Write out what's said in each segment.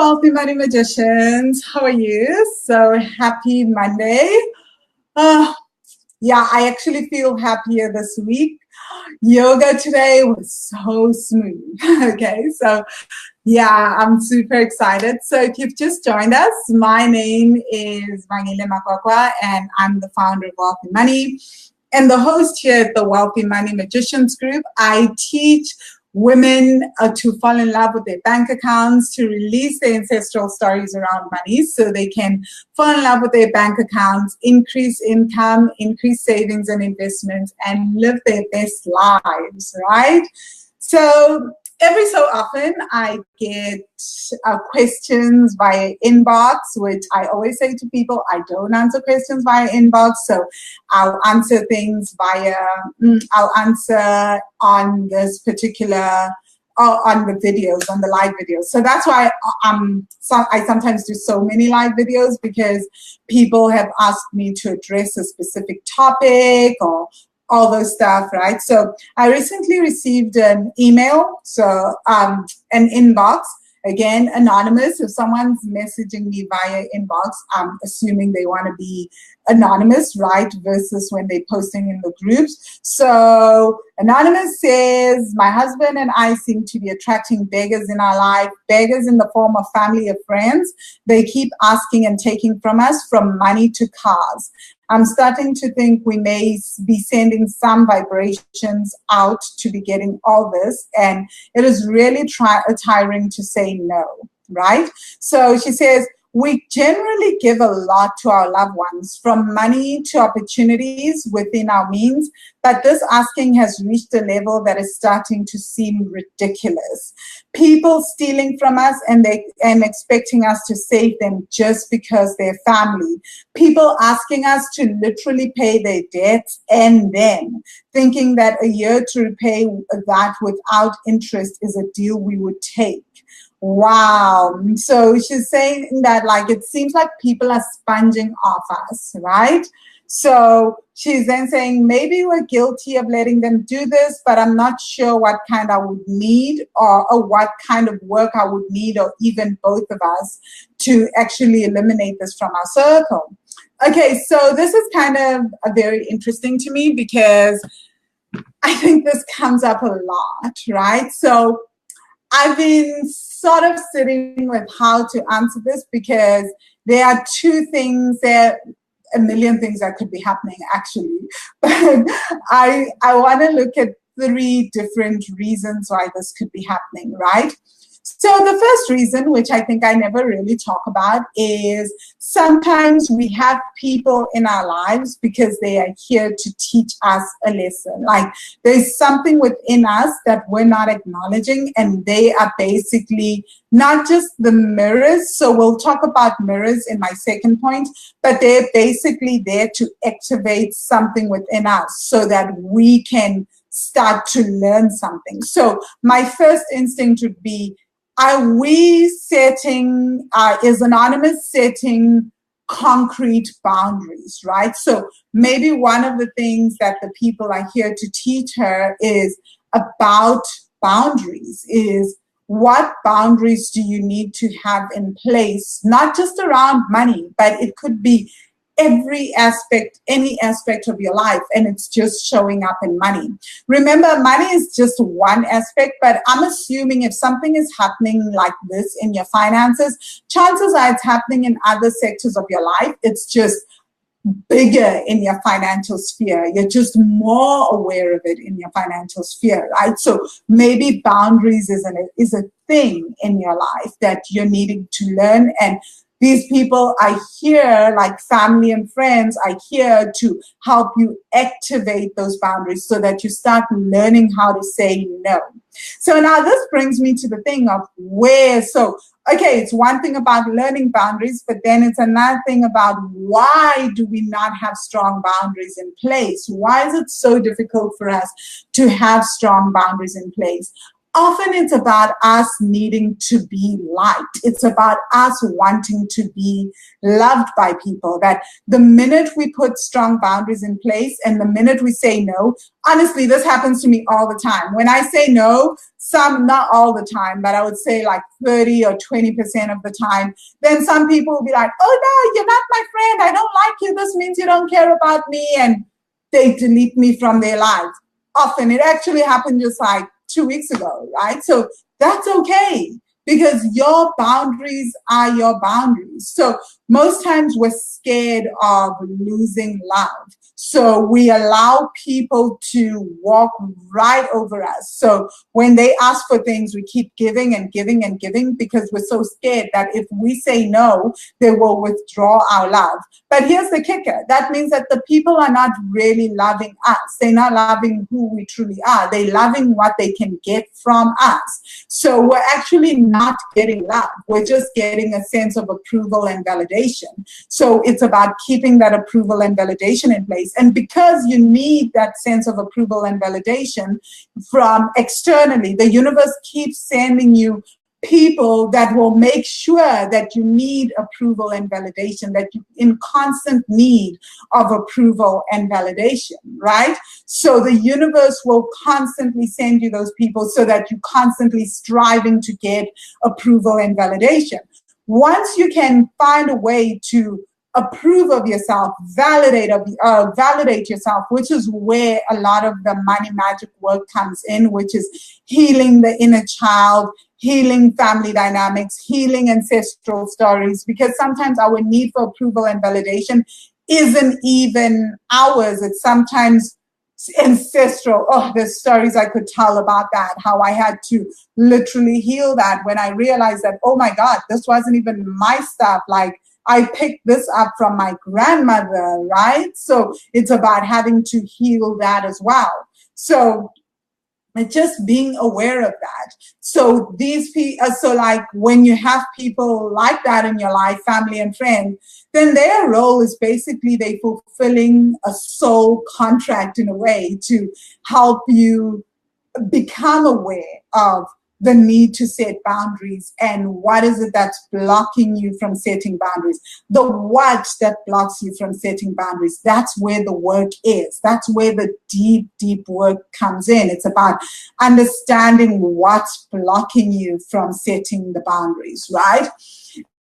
Wealthy Money Magicians. How are you? So happy Monday. Uh, yeah, I actually feel happier this week. Yoga today was so smooth. Okay, so yeah, I'm super excited. So if you've just joined us, my name is Vangile Makwakwa and I'm the founder of Wealthy Money and the host here at the Wealthy Money Magicians Group. I teach women to fall in love with their bank accounts, to release their ancestral stories around money so they can fall in love with their bank accounts, increase income, increase savings and investments, and live their best lives, right? So every so often I get questions via inbox, which I always say to people, I don't answer questions via inbox. So I'll answer things I'll answer on this particular, on the videos, on the live videos. So that's why I sometimes do so many live videos, because people have asked me to address a specific topic or all those stuff, right? So I recently received an email, so an inbox, again, anonymous. If someone's messaging me via inbox, I'm assuming they want to be anonymous, right? Versus when they're posting in the groups. So anonymous says, my husband and I seem to be attracting beggars in our life, beggars in the form of family or friends. They keep asking and taking from us, from money to cars. I'm starting to think we may be sending some vibrations out to be getting all this, and it is really tiring to say no, right? So she says, we generally give a lot to our loved ones, from money to opportunities within our means, but this asking has reached a level that is starting to seem ridiculous. People stealing from us and expecting us to save them just because they're family. People asking us to literally pay their debts and then thinking that a year to repay that without interest is a deal we would take. Wow. So she's saying that, like, it seems like people are sponging off us, right? So she's then saying, maybe we're guilty of letting them do this, but I'm not sure what kind I would need or what kind of work I would need, or even both of us, to actually eliminate this from our circle. Okay, so this is kind of very interesting to me, because I think this comes up a lot, right? So I've been sort of sitting with how to answer this, because there are two things, a million things that could be happening actually. But I want to look at three different reasons why this could be happening, right? So the first reason, which I think I never really talk about, is sometimes we have people in our lives because they are here to teach us a lesson. Like, there's something within us that we're not acknowledging, and they are basically not just the mirrors. So we'll talk about mirrors in my second point, but they're basically there to activate something within us so that we can start to learn something. So my first instinct would be, are we setting, is Anonymous setting concrete boundaries, right? So maybe one of the things that the people are here to teach her is about boundaries, is what boundaries do you need to have in place, not just around money, but it could be every aspect, any aspect of your life, and it's just showing up in money. Remember, money is just one aspect, but I'm assuming if something is happening like this in your finances, chances are it's happening in other sectors of your life. It's just bigger in your financial sphere. You're just more aware of it in your financial sphere, right? So maybe boundaries is a thing in your life that you're needing to learn, and these people are here, like family and friends, are here to help you activate those boundaries so that you start learning how to say no. So now this brings me to the thing of where, so, okay, it's one thing about learning boundaries, but then it's another thing about why do we not have strong boundaries in place? Why is it so difficult for us to have strong boundaries in place? often it's about us needing to be liked. It's about us wanting to be loved by people. That the minute we put strong boundaries in place and the minute we say no, honestly, this happens to me all the time. When I say no, not all the time, but I would say like 30 or 20% of the time, then some people will be like, oh no, you're not my friend. I don't like you. This means you don't care about me. And they delete me from their lives. Often it actually happened just like 2 weeks ago, right? So that's okay because your boundaries are your boundaries. So most times we're scared of losing love. So we allow people to walk right over us. So when they ask for things, we keep giving and giving and giving because we're so scared that if we say no, they will withdraw our love. But here's the kicker. That means that the people are not really loving us. They're not loving who we truly are. They're loving what they can get from us. So we're actually not getting love. We're just getting a sense of approval and validation. So it's about keeping that approval and validation in place. And because you need that sense of approval and validation from externally, the universe keeps sending you people that will make sure that you need approval and validation, that you're in constant need of approval and validation, right? So the universe will constantly send you those people so that you're constantly striving to get approval and validation. Once you can find a way to approve of yourself, validate yourself, which is where a lot of the money magic work comes in, which is healing the inner child, healing family dynamics, healing ancestral stories, because sometimes our need for approval and validation isn't even ours. It's sometimes ancestral. Oh, there's stories I could tell about that, how I had to literally heal that when I realized that, oh my God, this wasn't even my stuff. Like, I picked this up from my grandmother, right? So it's about having to heal that as well. So it's just being aware of that. So these people, so like when you have people like that in your life, family and friends, then their role is basically they fulfilling a soul contract in a way to help you become aware of the need to set boundaries and what is it that's blocking you from setting boundaries. The what that blocks you from setting boundaries, that's where the work is. That's where the deep, deep work comes in. It's about understanding what's blocking you from setting the boundaries, right?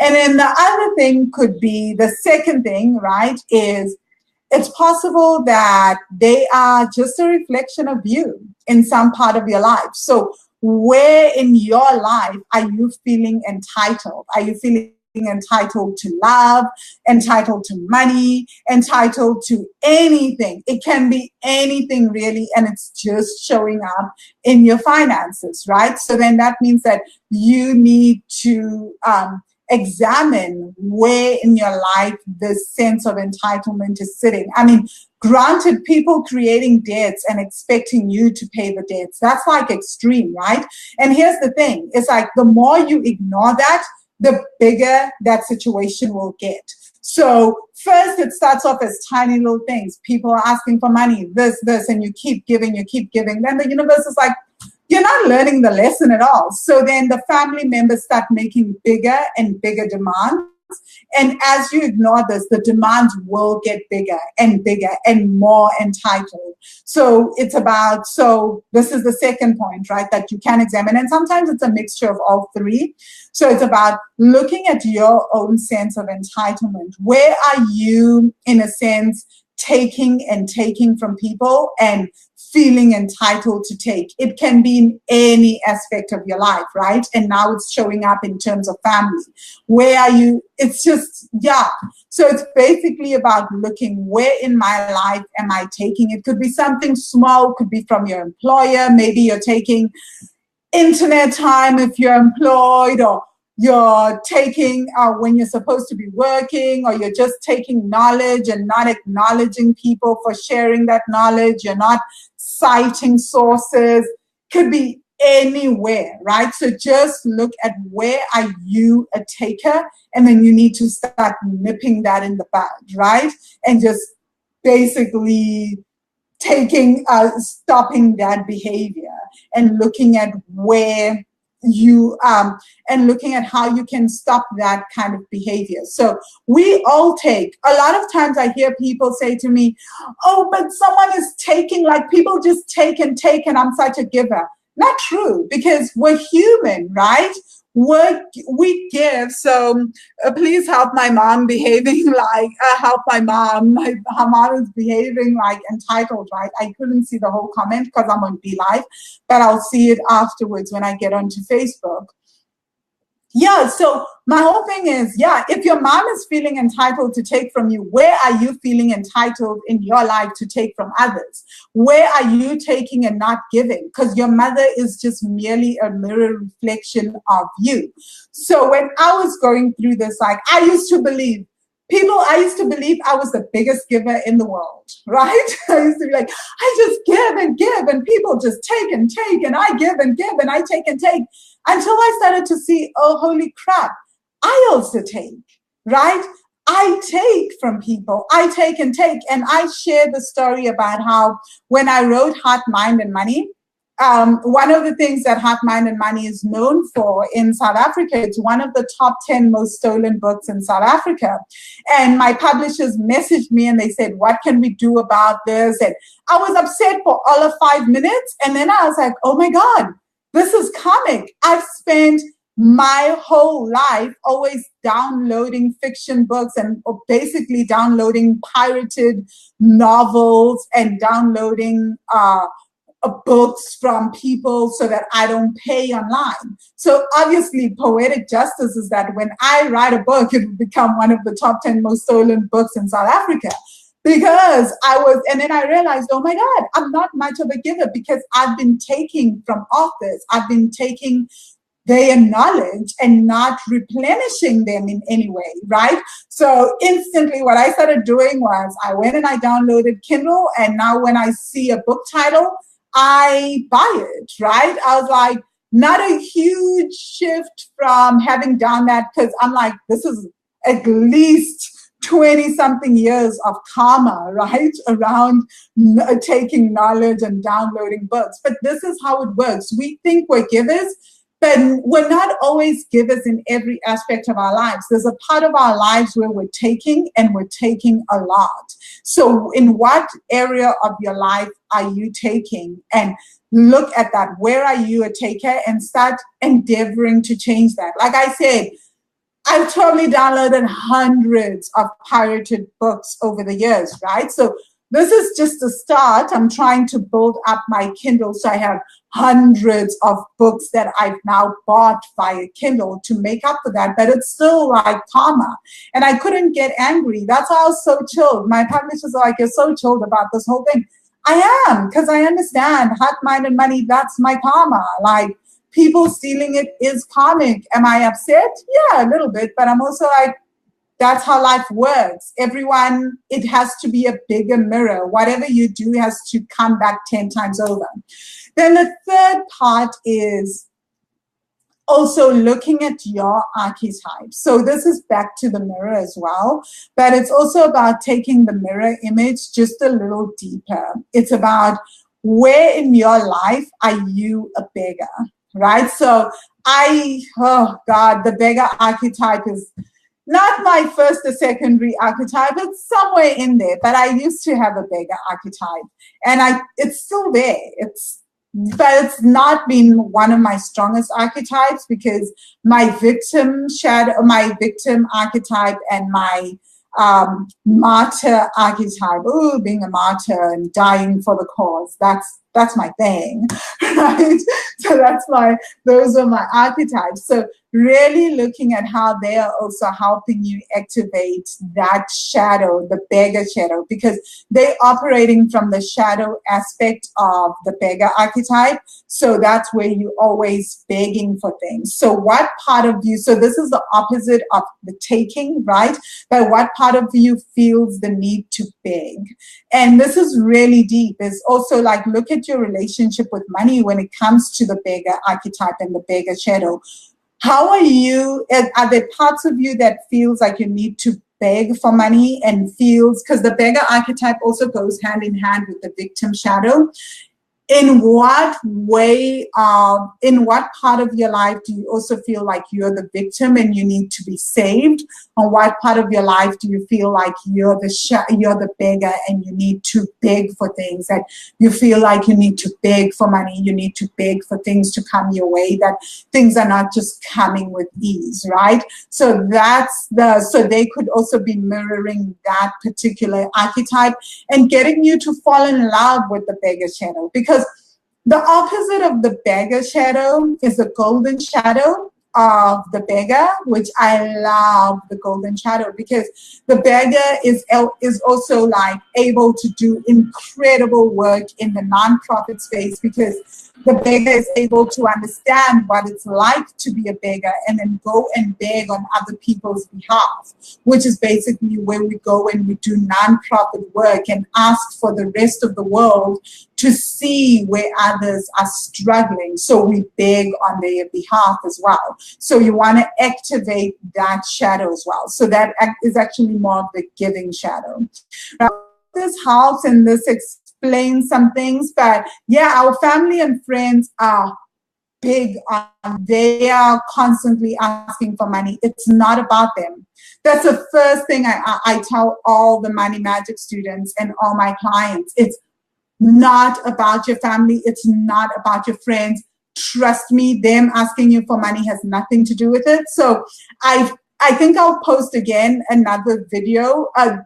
And then the other thing could be, the second thing, right, is it's possible that they are just a reflection of you in some part of your life. So where in your life are you feeling entitled? Are you feeling entitled to love, entitled to money, entitled to anything? It can be anything really, and it's just showing up in your finances, right? So then that means that you need to examine where in your life this sense of entitlement is sitting. I mean, granted, people creating debts and expecting you to pay the debts, that's like extreme, right? And here's the thing, it's like the more you ignore that, the bigger that situation will get. So first it starts off as tiny little things. People are asking for money, this, and you keep giving. Then the universe is like, you're not learning the lesson at all. So then the family members start making bigger and bigger demands. And as you ignore this, the demands will get bigger and bigger and more entitled. So it's about, so this is the second point, right, that you can examine. And sometimes it's a mixture of all three. So it's about looking at your own sense of entitlement. Where are you, in a sense, taking from people and feeling entitled to take? It can be in any aspect of your life, right? And now it's showing up in terms of family. Where are you? It's just, yeah. So it's basically about looking, where in my life am I taking? It could be something small, could be from your employer. Maybe you're taking internet time if you're employed, or you're taking when you're supposed to be working, or you're just taking knowledge and not acknowledging people for sharing that knowledge. You're not citing sources. Could be anywhere, right? So just look at where are you a taker, and then you need to start nipping that in the bud, right? And just basically stopping that behavior and looking at where you and looking at how you can stop that kind of behavior. So we all take, a lot of times I hear people say to me, oh, but someone is taking, like people just take and I'm such a giver. Not true, because we're human, right? We give. So please help my mom behaving like, help my mom. Her mom is behaving like entitled, right? I couldn't see the whole comment because I'm on BeLive, but I'll see it afterwards when I get onto Facebook. Yeah, so my whole thing is, yeah, if your mom is feeling entitled to take from you, where are you feeling entitled in your life to take from others? Where are you taking and not giving? Because your mother is just merely a mirror reflection of you. So when I was going through this, like I used to believe I was the biggest giver in the world, right? I used to be like, I just give and people just take and I give and I take and take, until I started to see, oh, holy crap, I also take, right? I take from people, I take and I share the story about how when I wrote Heart, Mind, and Money, one of the things that Heart, Mind, and Money is known for in South Africa, it's one of the top 10 most stolen books in South Africa. And my publishers messaged me and they said, what can we do about this? And I was upset for all of 5 minutes. And then I was like, oh my God, this is comic. I've spent my whole life always downloading fiction books and basically downloading pirated novels and downloading books from people so that I don't pay online. So obviously poetic justice is that when I write a book, it will become one of the top 10 most stolen books in South Africa. Because and then I realized, oh my God, I'm not much of a giver because I've been taking from authors. I've been taking their knowledge and not replenishing them in any way, right? So instantly what I started doing was I went and I downloaded Kindle, and now when I see a book title, I buy it, right? I was like, not a huge shift from having done that, because I'm like, this is at least 20 something years of karma, right? Around taking knowledge and downloading books. But this is how it works. We think we're givers, but we're not always givers in every aspect of our lives. There's a part of our lives where we're taking, and we're taking a lot. So in what area of your life are you taking? And look at that. Where are you a taker? And start endeavoring to change that. Like I said, I've totally downloaded hundreds of pirated books over the years, right? So this is just a start. I'm trying to build up my Kindle, so I have hundreds of books that I've now bought via Kindle to make up for that, but it's still like karma. And I couldn't get angry. That's why I was so chilled. My publishers are like, you're so chilled about this whole thing. I am, because I understand Heart, Mind, and Money, that's my karma. Like, people stealing it is karmic. Am I upset? Yeah, a little bit, but I'm also like, that's how life works. Everyone, it has to be a bigger mirror. Whatever you do has to come back 10 times over. Then the third part is also looking at your archetype. So this is back to the mirror as well, but it's also about taking the mirror image just a little deeper. It's about where in your life are you a beggar, right? So oh God, the beggar archetype is not my first or secondary archetype. It's somewhere in there, but I used to have a beggar archetype, and it's still there. But it's not been one of my strongest archetypes, because my victim archetype and my martyr archetype, being a martyr and dying for the cause, that's my thing, right? So those are my archetypes. So really looking at how they are also helping you activate that shadow, the beggar shadow, because they're operating from the shadow aspect of the beggar archetype. So that's where you're always begging for things. So what part of you, so this is the opposite of the taking, right? But what part of you feels the need to beg? And this is really deep. It's also like, look at your relationship with money when it comes to the beggar archetype and the beggar shadow. How are you? Are there parts of you that feels like you need to beg for money and feels, because the beggar archetype also goes hand in hand with the victim shadow. In what way, in what part of your life do you also feel like you're the victim and you need to be saved? On what part of your life do you feel like you're the beggar and you need to beg for things, that you feel like you need to beg for money, you need to beg for things to come your way, that things are not just coming with ease, right? So so they could also be mirroring that particular archetype and getting you to fall in love with the beggar shadow, because the opposite of the beggar shadow is the golden shadow of the beggar, which I love the golden shadow, because the beggar is also like able to do incredible work in the nonprofit space, because the beggar is able to understand what it's like to be a beggar and then go and beg on other people's behalf, which is basically where we go and we do nonprofit work and ask for the rest of the world to see where others are struggling. So we beg on their behalf as well. So you want to activate that shadow as well. So that is actually more of the giving shadow. Now, this helps and this explains some things, but yeah, our family and friends are big on, they are constantly asking for money. It's not about them. That's the first thing I tell all the Money Magic students and all my clients. It's not about your family. It's not about your friends. Trust me, them asking you for money has nothing to do with it. So I think I'll post again another video, a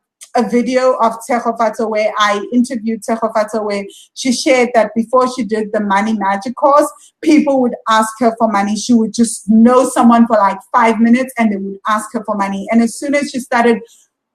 video of Tshegofatso where I interviewed Tshegofatso, where she shared that before she did the Money Magic course, people would ask her for money. She would just know someone for like 5 minutes and they would ask her for money. And as soon as she started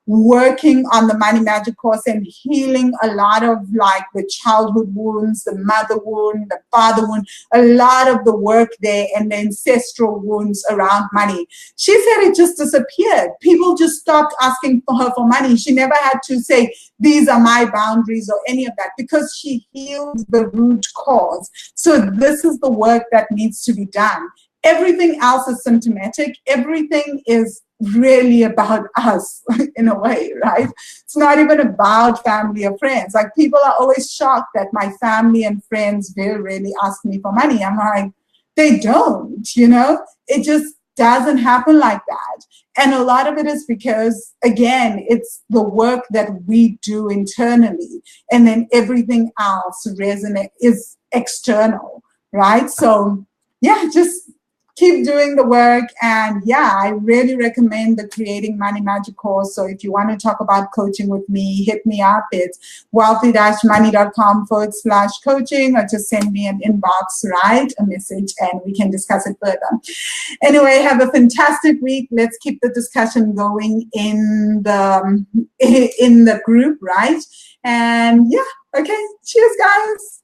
working on the Money Magic course and healing a lot of like the childhood wounds, the mother wound, the father wound, a lot of the work there and the ancestral wounds around money. She said it just disappeared. People just stopped asking for her for money. She never had to say, these are my boundaries or any of that, because she healed the root cause. So this is the work that needs to be done. Everything else is symptomatic. Everything is really about us in a way, right? It's not even about family or friends. Like, people are always shocked that my family and friends will really ask me for money. I'm like, they don't, you know? It just doesn't happen like that. And a lot of it is because, again, it's the work that we do internally, and then everything else is external, right? So yeah, just keep doing the work. And yeah, I really recommend the Creating Money Magic course. So if you want to talk about coaching with me, hit me up. It's wealthy-money.com/coaching, or just send me an inbox, right? A message, and we can discuss it further. Anyway, have a fantastic week. Let's keep the discussion going in the group, right? And yeah, okay. Cheers, guys.